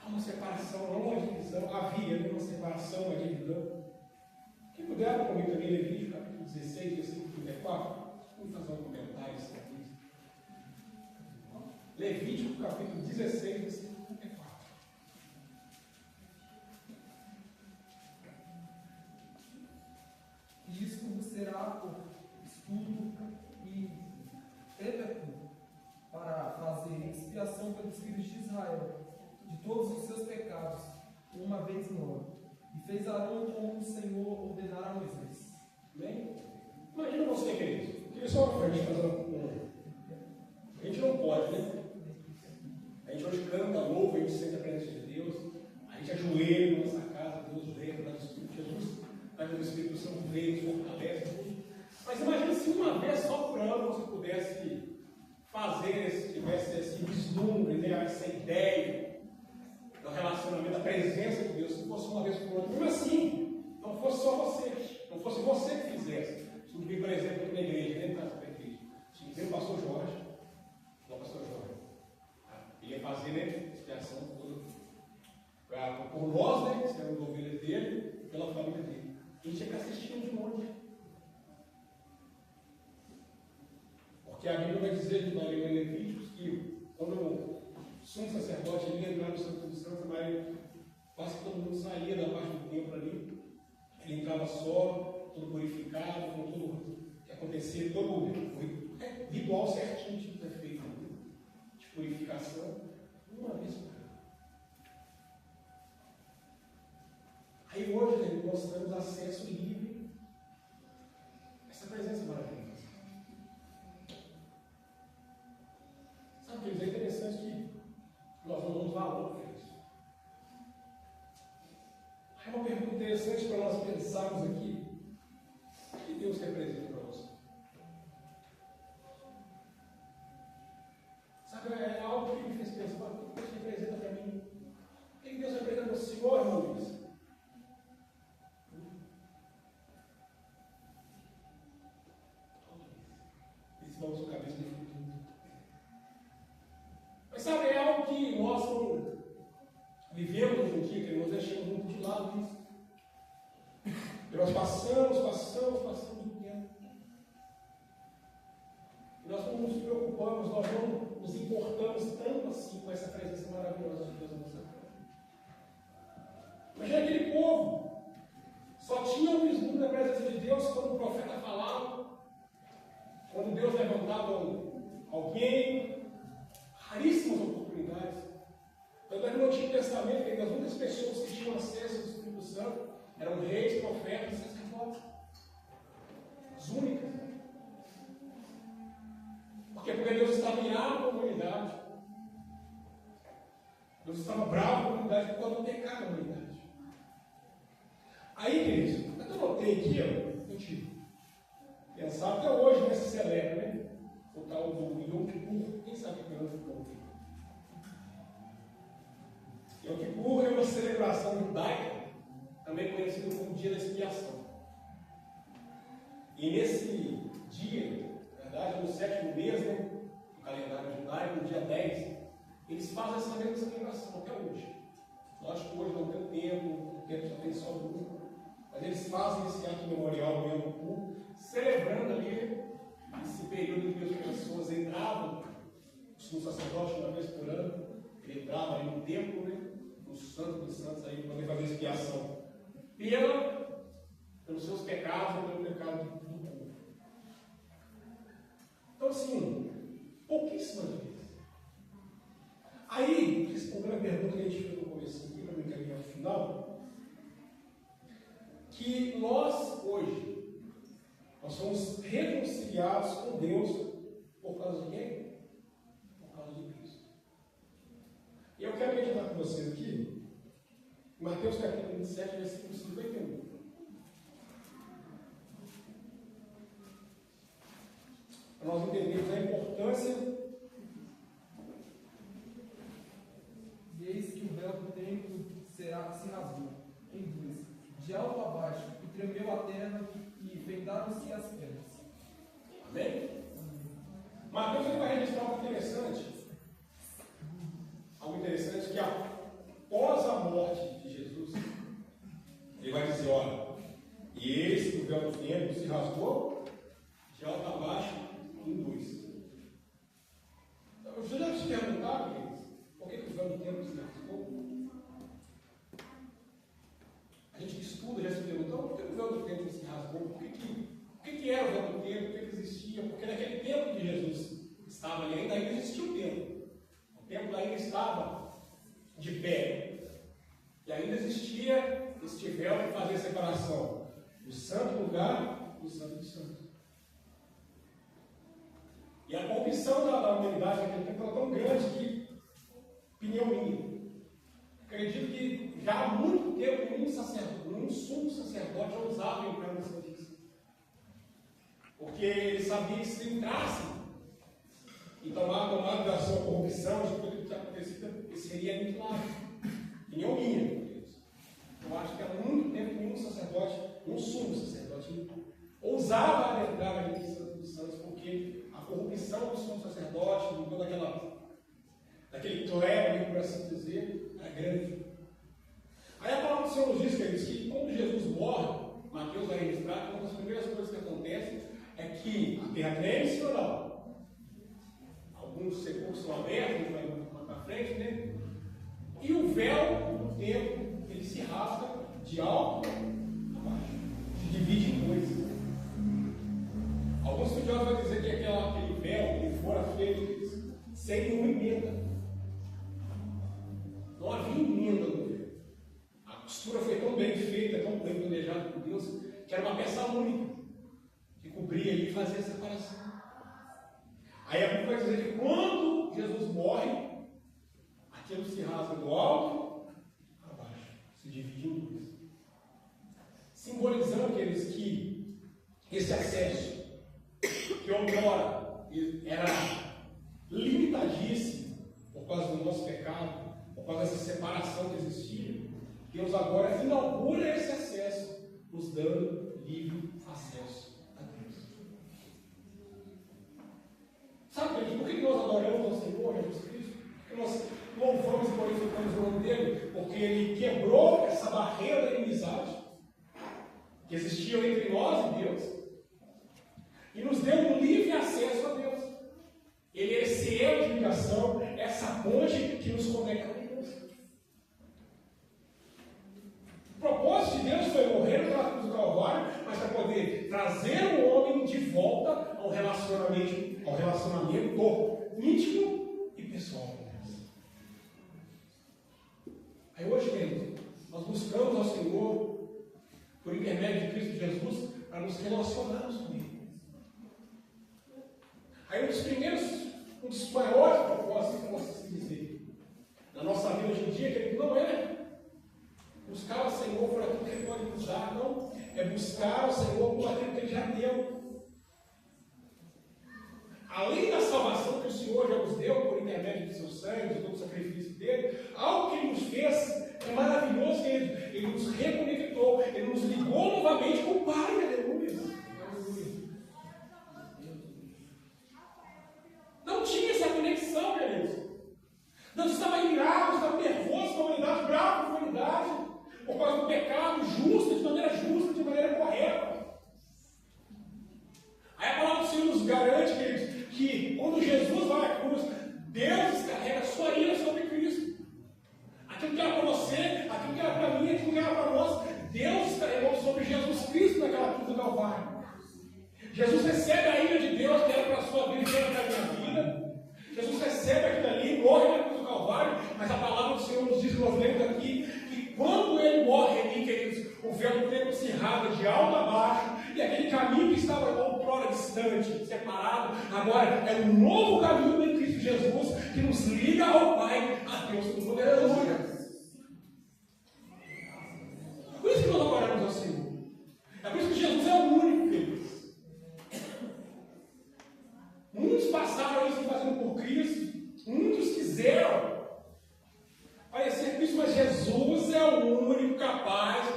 Há uma separação, não uma divisão, havia uma separação, uma divisão. Quem puder comigo também, Levítico, capítulo 16, versículo 34, vamos fazer um comentário sobre isso. Levítico, capítulo 16, versículo 34. Isto vos será por estudo e perpétuo, para fazer expiação pelos filhos de Israel, de todos os seus pecados, uma vez no ano. E fez Arão como o Senhor ordenara a Moisés. Bem, imagina você, querido. Eu queria só para a gente fazer a gente não pode, né? A gente hoje canta, louva, a gente sente a presença de Deus, a gente ajoelha na nossa casa, Deus vem, traz o Espírito de Jesus, traz o Espírito Santo, vem, nos fortalece, tudo. Mas imagina se uma vez só por ano você pudesse fazer, tivesse esse vislumbre, né, essa ideia do relacionamento, da presença de Deus, se fosse uma vez por ano. Mesmo assim, não fosse só você, não fosse você que fizesse. Se não vir, por exemplo, aqui na igreja, dentro da igreja, se vir o pastor Jorge, não o pastor Jorge, ele ia fazer, né, expiação por nós, né, que seremos ovelhas dele, pela família dele. A gente tinha que assistir de monte. Porque a Bíblia vai dizer que nós em Levíticos que quando o sumo sacerdote ia entrar no Santo dos Santos, mas quase que todo mundo saía da parte do templo ali. Ele entrava só, todo purificado, com tudo que acontecia, todo ritual certinho tinha que ter feito de purificação, uma vez por ano. Aí hoje, né, nós temos acesso livre a essa presença maravilhosa. Sabe, queridos, é interessante que nós não damos valor para isso. Aí uma pergunta interessante para nós pensarmos aqui: o que Deus representa para você? Sabe, é algo que me fez pensar: o que Deus representa para mim? O que Deus representa para o Senhor, irmão Luiz? Vamos sua cabeça no futuro. Mas sabe, é algo que nós não vivemos hoje em dia, que nós deixamos muito de lado isso. E nós passamos o tempo. E nós não nos preocupamos, nós não nos importamos tanto assim com essa presença maravilhosa de Deus na nossa vida. Imagina aquele povo, só tinha um vislumbre da presença de Deus quando o profeta falava. Quando Deus levantava alguém, raríssimas oportunidades. Tanto é que no Antigo Testamento, as únicas pessoas que tinham acesso ao Espírito Santo eram reis, profetas e sacerdotes. humanidade por causa do pecado da humanidade. Aí, queridos, eu notei aqui, ó, contigo. Pensar até hoje, né, se celebra, né? O tal do Yom Kippur. Quem sabe o que é o Yom Kippur? Yom Kippur é uma celebração judaica, também conhecido como Dia da Expiação. E nesse dia, na verdade, no 7º mês, né, do calendário judaico, no dia 10, eles fazem essa mesma celebração até hoje. Lógico que hoje não tem o tempo só tem só um. Mas eles fazem esse ato memorial do Yom Kippur, celebrando ali esse período em que as pessoas entravam, o sumo sacerdote, uma vez por ano, ele entrava ali no templo, né, no Santo dos Santos, aí, para poder fazer expiação pelos seus pecados e pelo pecado do povo. Então, assim, pouquíssimas vezes. Aí, respondendo a pergunta que a gente fez no começo aqui, para me encaminhar no final, que nós, hoje, nós somos reconciliados com Deus por causa de quem? Por causa de Cristo. E eu quero meditar com vocês aqui, em Mateus capítulo 27, versículo 51. Para nós entendermos a importância. E eis que o véu do templo se rasgou em dois, de alto a baixo, e tremeu a terra, e fendaram-se as pedras. Amém? Mateus vai registrar algo interessante. Algo interessante que após a morte de Jesus, ele vai dizer, olha, e eis que o véu do templo se rasgou de alto a baixo em dois. Vocês já se perguntaram, queridos, por que o véu do templo se rasgou? A gente que estuda já se perguntou por que o véu do templo se rasgou, o que era o véu do templo, o que existia, porque naquele tempo que Jesus estava ali, ainda existia o templo. O templo ainda estava de pé. E ainda existia este véu que fazia a separação do santo lugar do santo dos santos. E a corrupção da humanidade naquele tempo era tão grande que pneumonia. Acredito que já há muito tempo nenhum sumo sacerdote já usava o plano santíssimo. Porque ele sabia que se entrasse e tomar da sua corrupção, de tudo que tinha acontecido, ele seria aniquilado. Pneumonia. Eu acho que há muito tempo nenhum sacerdote, nenhum sumo sacerdote, ousava adentrar ali no Santo dos Santos, porque a corrupção do sumo sacerdote, de toda daquele clero, por assim dizer, era grande. Aí a palavra do Senhor nos diz, queridos, que quando Jesus morre, Mateus vai registrar que uma das primeiras coisas que acontecem é que a terra treme, ou não? Alguns sepulcros são abertos, vai mais para frente, né? E o véu do templo, ele se rasga de alto a baixo, se divide em dois. Alguns estudiosos vão dizer que aquele véu ele fora feito sem nenhuma emenda. Não havia emenda no véu. A costura foi tão bem feita, tão bem planejada por Deus, que era uma peça única, que cobria ali e fazia a separação. Aí a Bíblia vai dizer que quando Jesus morre, aquilo se rasga do alto a baixo, se divide em dois. Simbolizando, queridos, que esse acesso, que outrora era limitadíssimo por causa do nosso pecado, por causa dessa separação que existia, Deus agora inaugura esse acesso, nos dando livre acesso a Deus. Sabe, queridos, por que nós adoramos ao Senhor Jesus Cristo? Porque nós louvamos e glorificamos o nome dele, porque ele quebrou essa barreira da inimizade que existia entre nós e Deus e nos deu um livre acesso a Deus. Ele é esse elo de ligação, essa ponte que nos conecta com Deus. O propósito de Deus foi morrer na cruz do Calvário, mas para poder trazer o homem de volta ao relacionamento íntimo e pessoal com Deus. Aí hoje, querido, nós buscamos ao Senhor, por intermédio de Cristo Jesus, para nos relacionarmos com Ele. Aí um dos maiores propósitos que posso dizer na nossa vida hoje em dia, que não é usar, não. É buscar o Senhor por aquilo que Ele já deu. Além da salvação que o Senhor já nos deu por intermédio do seu sangue, do sacrifício dele, algo que Ele nos fez é maravilhoso, querido. Ele nos reconectou, Ele nos ligou novamente com o Pai, aleluia. Não tinha essa conexão, queridos. Deus estava irado, estava nervoso com a humanidade, bravo com a humanidade, por causa do pecado, justo, de maneira correta. Aí a palavra do Senhor nos garante, queridos, que quando Jesus vai à cruz, Deus descarrega a sua ira sobre Cristo. Aquilo que era para você, aquilo que era para mim, aquilo que era para nós, Deus descarregou sobre Jesus Cristo naquela cruz do Calvário. Jesus recebe a ira de Deus, que era para a sua vida e era para a minha vida. Jesus recebe aquilo ali, morre na cruz do Calvário, mas a palavra do Senhor nos diz, nós lemos aqui, que quando Ele morre ali, queridos, o véu do templo se rasga de alto a baixo, e aquele caminho que estava outrora distante, separado, agora é um novo caminho em Cristo Jesus, que nos liga ao Pai, a Deus Todo-Poderoso. Por isso que nós adoramos ao Senhor. É por isso que Jesus é o único, queridos. Muitos passaram isso fazendo por Cristo, muitos quiseram parecer Cristo, mas Jesus é o único capaz,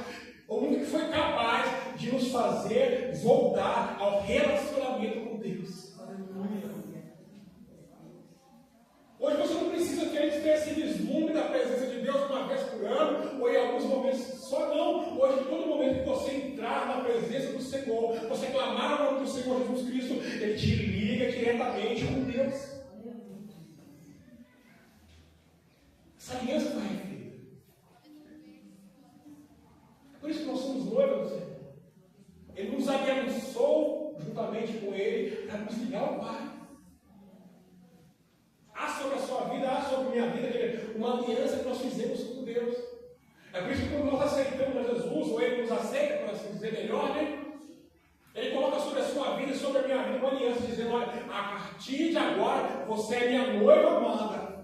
o único que foi capaz de nos fazer voltar ao relacionamento com Deus. Aleluia. Hoje você não precisa que a gente tenha esse vislumbre da presença de Deus uma vez por ano, ou em alguns momentos só não. Hoje, em todo momento que você entrar na presença do Senhor, você clamar o nome do Senhor Jesus Cristo, Ele te liga diretamente com Deus. Essa aliança está refeita. É por isso que nós somos noivos do Senhor. Ele nos abençoou juntamente com Ele para nos ligar ao Pai. Há sobre a sua vida, há sobre a minha vida, uma aliança que nós fizemos com Deus. É por isso que quando nós aceitamos a Jesus, ou Ele nos aceita, para assim dizer melhor, né? Ele coloca sobre a sua vida e sobre a minha vida uma aliança, dizendo, olha, a partir de agora, você é minha noiva amada.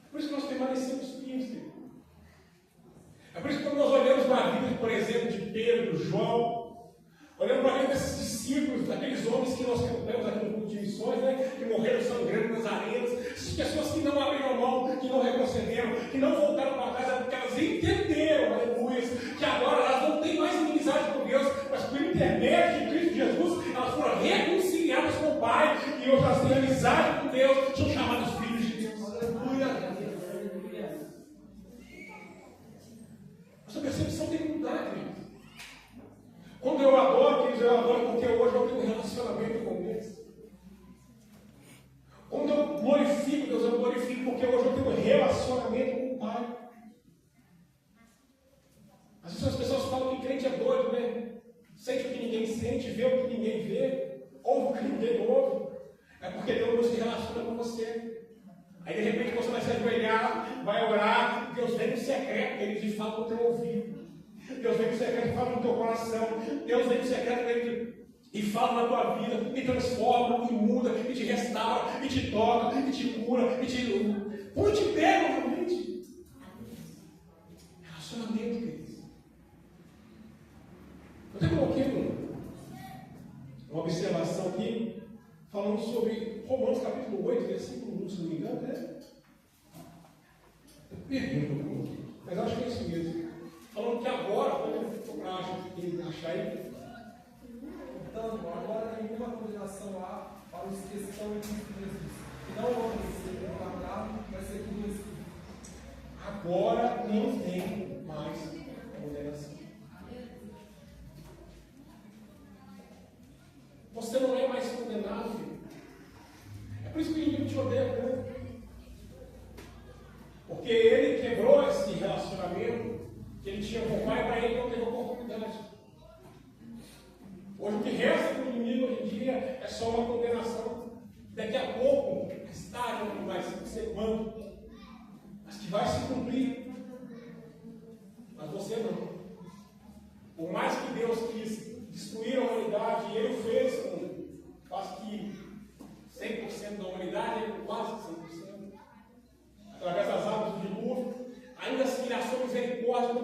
Por isso que nós permanecemos firmes, querido. É por isso que quando nós olhamos para a vida, por exemplo, de Pedro, João, olhando para a vida desses discípulos, daqueles homens que nós cantamos aqui no culto de missões, né, que morreram sangrando nas arenas, essas pessoas que não abriram mão, que não retrocederam, que não voltaram para casa, porque elas entenderam, aleluia, que agora elas não têm mais inimizade com Deus, mas por intermédio de Cristo Jesus, elas foram reconciliadas com o Pai, e hoje elas têm amizade com Deus, são chamados filhos de Deus, aleluia. Essa percepção tem que mudar, queridos. Quando eu adoro, queridos, eu adoro porque hoje eu tenho um relacionamento com Deus. Quando eu glorifico Deus, eu glorifico porque hoje eu tenho um relacionamento com o Pai. Às vezes as pessoas falam que crente é doido, né? Sente o que ninguém sente, vê o que ninguém vê, ouve o que ninguém ouve. É porque Deus não se relaciona com você. Aí de repente você vai se ajoelhar, vai orar, Deus vem no secreto, queridos, e fala no teu ouvido. Deus vem no secreto e fala no teu coração. Deus vem no secreto, querido, e fala na tua vida, e transforma, e muda, e te restaura, e te toca, e te cura, e te põe de pé novamente. Relacionamento, queridos. Eu até coloquei uma observação aqui, falando sobre Romanos capítulo 8, versículo 1, se não me engano, né? Eu perdi o que eu coloquei, mas acho que é isso mesmo. Falando que agora, quando eu achar aí. Portanto, agora nenhuma condenação há para os que estão em Cristo Jesus, que não andam segundo a carne, mas segundo o Espírito. Agora não tem mais condenação. Você não é mais condenado, filho. É por isso que o inimigo te odeia tanto. Porque ele quebrou esse relacionamento que ele tinha com o Pai, para ele não teve oportunidade. Hoje o que resta para o inimigo hoje em dia é só uma condenação. Daqui a pouco, mais tarde, não vai ser quando, mas que vai se cumprir. Mas você não. Por mais que Deus quis destruir a humanidade, e Ele fez com quase que 100% da humanidade, quase 100%, através das águas do dilúvio,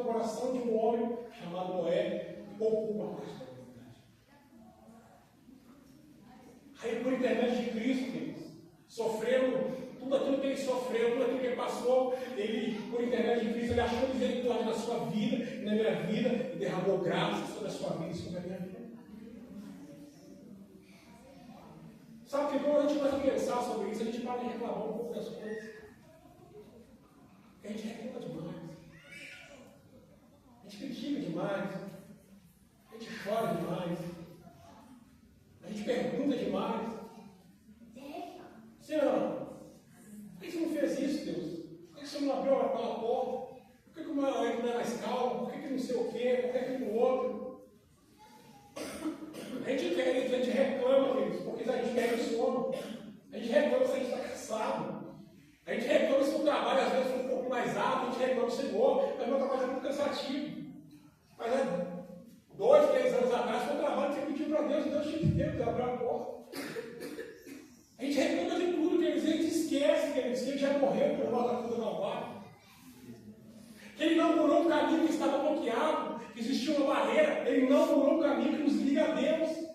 coração de um homem chamado Noé, que poupou uma parte da humanidade. Aí, por intermédio de Cristo, queridos, sofrendo tudo aquilo que ele sofreu, tudo aquilo que ele passou, ele, por intermédio de Cristo, ele achou misericórdia na sua vida e na minha vida e derramou graça sobre a sua vida e sobre a minha vida. Sabe que quando a gente vai pensar sobre isso, a gente para de reclamar um pouco das coisas. A gente reclama demais. A gente critica demais. A gente chora demais. A gente pergunta demais. Senhor, por que você não fez isso, Deus? Por que você não abriu aquela porta? Por que o meu marido não é mais calmo? Por que não sei o quê? Por que aquilo outro? A gente reclama, queridos, porque a gente pega o sono. A gente reclama se a gente está cansado. A gente reclama se o trabalho às vezes foi um pouco mais alto. A gente reclama se Senhor, mas meu trabalho é muito cansativo. Mas 2, 3 anos atrás foi um trabalho que você pediu para Deus e Deus te deu, Deus abriu a porta. A gente reclama de tudo, queridos, a gente esquece, queridos, que ele já morreu por nós na cruz do Calvário. Que ele inaugurou um caminho que estava bloqueado, que existia uma barreira, ele inaugurou um caminho que nos liga a Deus.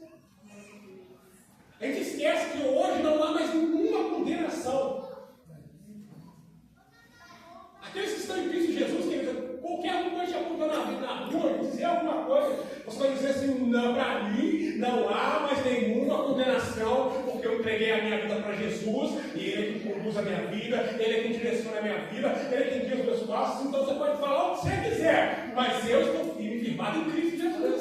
A gente esquece que hoje não há mais nenhuma condenação. Aqueles que estão em Cristo Jesus, queridos, qualquer um que te apontar na rua e dizer alguma coisa, você vai dizer assim, não, para mim não há mais nenhuma condenação, porque eu entreguei a minha vida para Jesus, e Ele é quem conduz a minha vida, Ele é quem direciona a minha vida, Ele é quem guia os meus passos, então você pode falar o que você quiser, mas eu estou firmado em Cristo Jesus.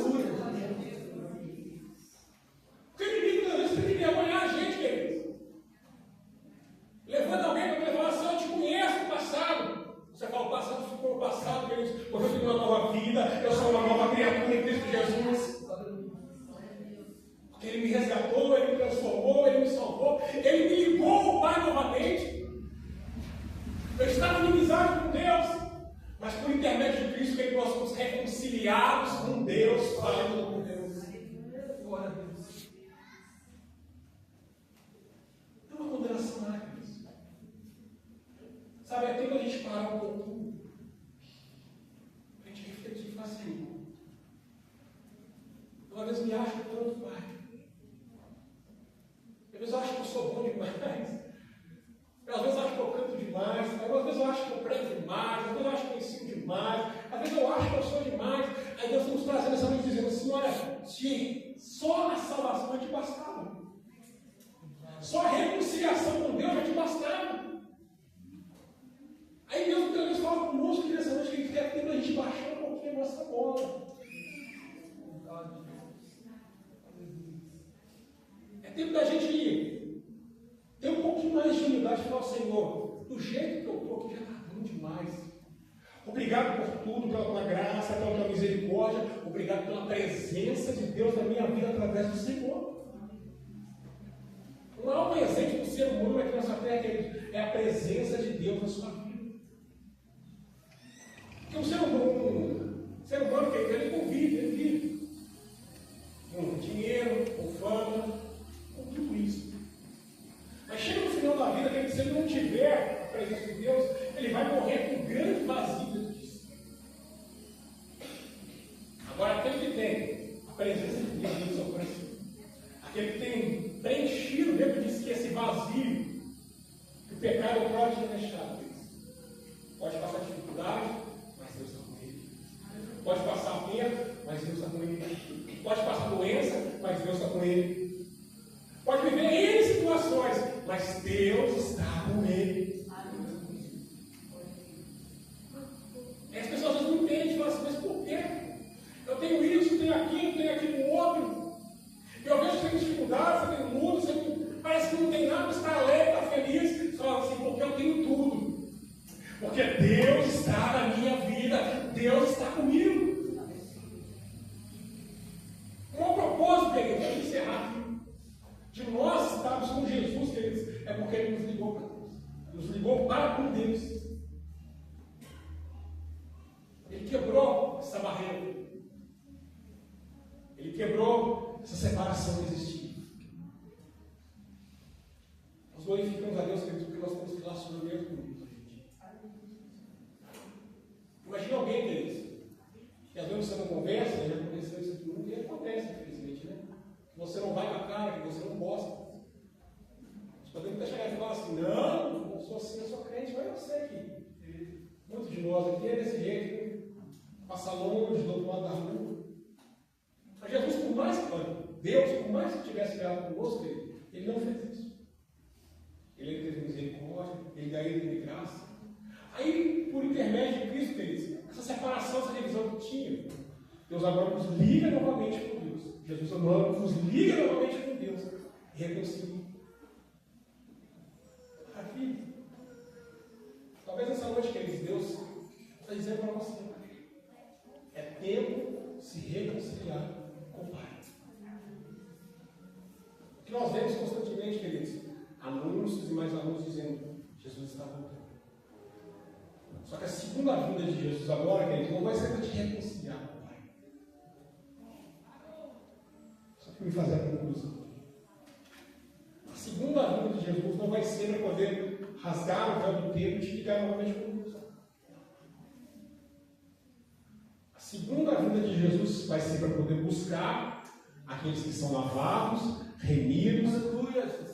Porque o inimigo às vezes tem que envergonhar a gente, queridos. Levanta alguém para falar assim, eu te conheço no passado. Você fala, o passado ficou no passado, queridos, porque eu tenho uma nova vida, eu sou uma nova criatura em Cristo Jesus. Porque Ele me resgatou, Ele me transformou, Ele me salvou, Ele me ligou ao Pai novamente. Eu estava em amizade com Deus, mas por intermédio de Cristo, que nós somos reconciliados com Deus, falando com Deus. Glória a Deus. Não é uma condenação lá, queridos. Sabe, é tempo a gente parar um pouquinho, a gente refletir e falar assim, eu às vezes me acho tanto, Pai. Às vezes eu acho que eu sou bom demais. Às vezes eu acho que eu canto demais. Às vezes eu acho que eu prego demais. Às vezes eu acho que eu ensino demais. Às vezes eu acho que eu sou demais. Aí Deus está nos trazendo essa noite dizendo assim, olha, se só a salvação já te bastava. Só a reconciliação com Deus já te bastava. Aí Deus muitas vezes fala conosco que nessa noite que Ele quer ter para a gente baixar um pouquinho a nossa bola. É tempo da gente ter um pouquinho mais de humildade e falar, Senhor, do jeito que eu estou aqui já está dando demais. Obrigado por tudo, pela tua graça, pela tua misericórdia. Obrigado pela presença de Deus na minha vida através do Senhor. O maior presente do ser humano aqui nessa terra é a presença de Deus na sua vida. Porque o ser humano, ele convive, ele vive com dinheiro, com fama, com tudo isso. Mas chega no final da vida, que se ele não tiver a presença de Deus, ele vai morrer com um grande vazio dentro disso. Agora, aquele que tem a presença de Deus no seu coração, aquele que tem preenchido dentro disso, que esse vazio, que o pecado pode ter deixado, pode passar dificuldade, mas Deus está com ele. Pode passar perda, mas Deus está com ele. Pode passar doença, mas Deus está com ele. Pode viver N situações, mas Deus está com ele. E as pessoas não entendem, falam assim, mas por quê? Eu tenho isso, tenho aquilo outro. Eu vejo que tem dificuldades, eu tenho lutas, parece que não tem nada, está alegre, está feliz. Só assim, porque eu tenho tudo. Porque Deus está na minha vida, Deus está comigo. Qual o propósito, queridos, de encerrar aqui? De nós estarmos com Jesus, queridos, é porque Ele nos ligou para Deus. Nos ligou para com Deus. Ele quebrou essa barreira. Ele quebrou essa separação que existia. Nós glorificamos a Deus, queridos, porque nós temos relacionamento com Deus. Imagina alguém, queridos, E às vezes você não conversa, já aconteceu isso aqui muito, e acontece, infelizmente, né? Você não vai com a cara, que você não gosta. Você pode até chegar e falar assim, não sou assim, eu sou crente, mas eu sei que muitos de nós aqui é desse jeito, né? Passa longe do outro lado da rua. Mas Jesus, por mais que Deus, por mais que tivesse criado conosco, ele não fez isso. Ele teve misericórdia, ele daí teve graça. Aí, por intermédio de Cristo, queridos, essa separação, essa divisão que tinha, Deus agora nos liga novamente com Deus. Jesus agora nos liga novamente com Deus e reconcilia. Maravilha. Talvez essa noite, queridos, Deus está dizendo para você: é tempo de se reconciliar com o Pai. O que nós vemos constantemente, queridos, anúncios e mais anúncios dizendo: Jesus está voltando. Só que a segunda vinda de Jesus agora, queridos, não vai ser para te reconciliar com o Pai. Só para me fazer a conclusão. A segunda vinda de Jesus não vai ser para poder rasgar o véu do tempo e te ligar novamente com Deus. A segunda vinda de Jesus vai ser para poder buscar aqueles que são lavados, remidos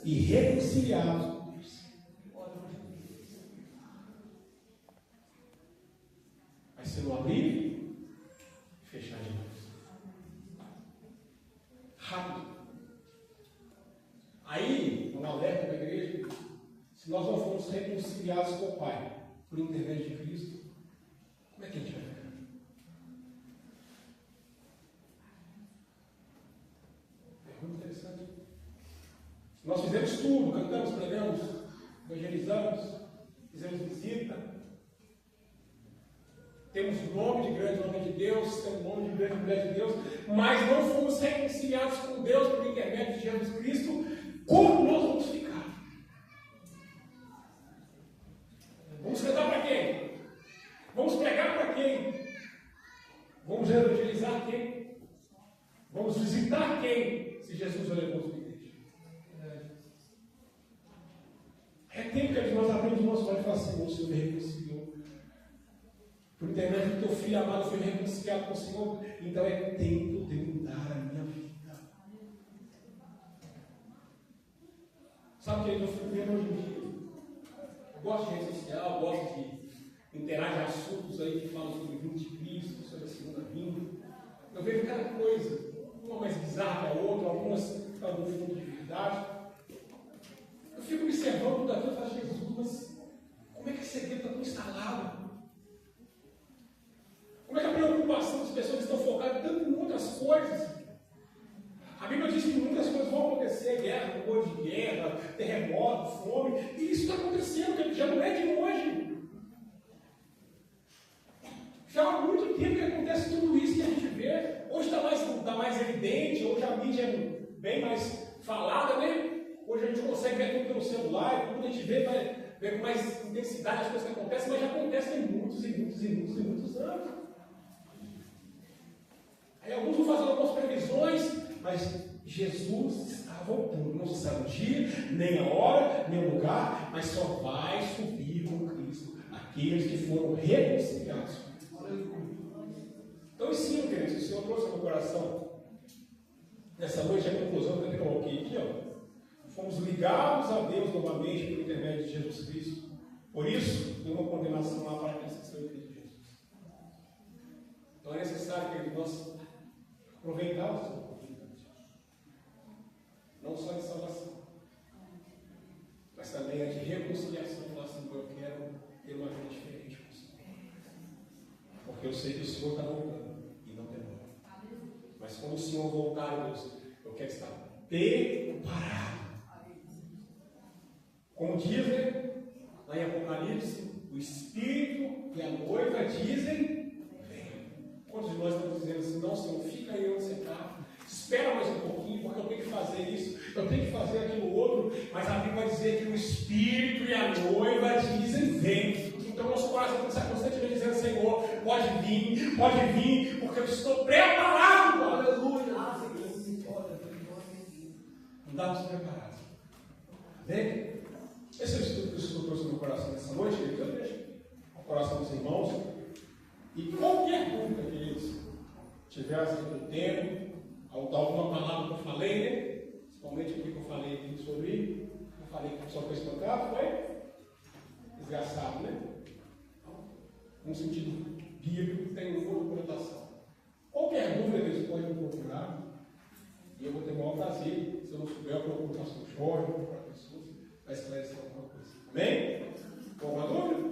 e reconciliados com Deus. Vai ser no abrir e fechar de novo. Rápido. Aí, um alerta para a igreja: se nós não formos reconciliados com o Pai por intermédio de Cristo, como é que a gente vai ficar? Pergunta interessante. Nós fizemos tudo, cantamos, pregamos, evangelizamos, fizemos visita, temos o nome de grande homem de Deus, temos o nome de grande mulher de Deus, mas não fomos reconciliados com Deus por intermédio de Jesus Cristo. Como nós vamos ficar? Vamos cantar para quem? Vamos pregar para quem? Vamos evangelizar quem? Vamos visitar quem? Se Jesus vai levar os igreja. É tempo que nós abrimos o nosso olho e falamos assim: o Senhor me reconciliou. Por intermédio do teu filho amado, eu fui reconciliado com o Senhor. Então é tempo de mudar a minha vida. Sabe o que eu fico vendo hoje em dia? Eu gosto de rede social, gosto de interagir assuntos aí que falam sobre o vinho de Cristo, sobre a segunda vinda. Eu vejo cada coisa, uma mais bizarra que a outra, algumas com algum fundo de verdade. Eu fico observando tudo aquilo e falo: Jesus, mas como é que esse segredo está tão instalado? Como é que a preocupação das pessoas estão focadas tanto em outras coisas? A Bíblia diz que muitas coisas vão acontecer: guerra, rumor de guerra, terremoto, fome, e isso está acontecendo, já não é de hoje. Já há muito tempo que acontece tudo isso que a gente vê. Hoje está mais evidente, hoje a mídia é bem mais falada, né? Hoje a gente consegue ver tudo pelo celular, tudo a gente vê com mais intensidade as coisas que acontecem, mas já acontecem há muitos anos. Aí alguns vão fazer algumas previsões, mas Jesus está voltando. Não se sabe o dia, nem a hora, nem o lugar, mas só vai subir com Cristo aqueles que foram reconciliados. Então, ensino, queridos, o Senhor trouxe ao meu coração nessa noite a conclusão que eu coloquei aqui, ó. Fomos ligados a Deus novamente por intermédio de Jesus Cristo. Por isso, tem uma condenação lá para aqueles que são em Cristo Jesus. Então é necessário que nós aproveitarmos essa oportunidade. Não só de salvação, mas também a de reconciliação. Falar assim: eu quero ter uma vida diferente com o Senhor. Porque eu sei que o Senhor está voltando e não demora. Mas quando o Senhor voltar, Deus, eu quero estar preparado. Como dizem lá em Apocalipse, o Espírito e a noiva dizem: vem. Quantos de nós estamos dizendo assim: não, Senhor, fica aí onde você está, espera mais um pouquinho, porque eu tenho que fazer isso, eu tenho que fazer aquilo outro. Mas a Bíblia vai dizer que o Espírito e a noiva dizem: vem. Então nosso coração tem que estar constantemente dizendo: Senhor, pode vir, porque eu estou preparado. Aleluia. Andamos preparados. Amém? Esse é o estudo que o Senhor trouxe no meu coração nessa noite, queridos. Eu deixo o coração dos irmãos. E qualquer dúvida, queridos, tiver assim do tempo, alguma palavra que eu falei, né? Principalmente o que eu falei aqui sobre. Eu falei que só foi espancado, foi? Desgraçado, né? No sentido bíblico, tem uma outra conotação. Qualquer dúvida eles podem me procurar. E eu vou ter o maior prazer, se eu não souber, eu procuro o pastor Jorge, para pessoas, para esclarecer alguma coisa. Amém? Alguma dúvida?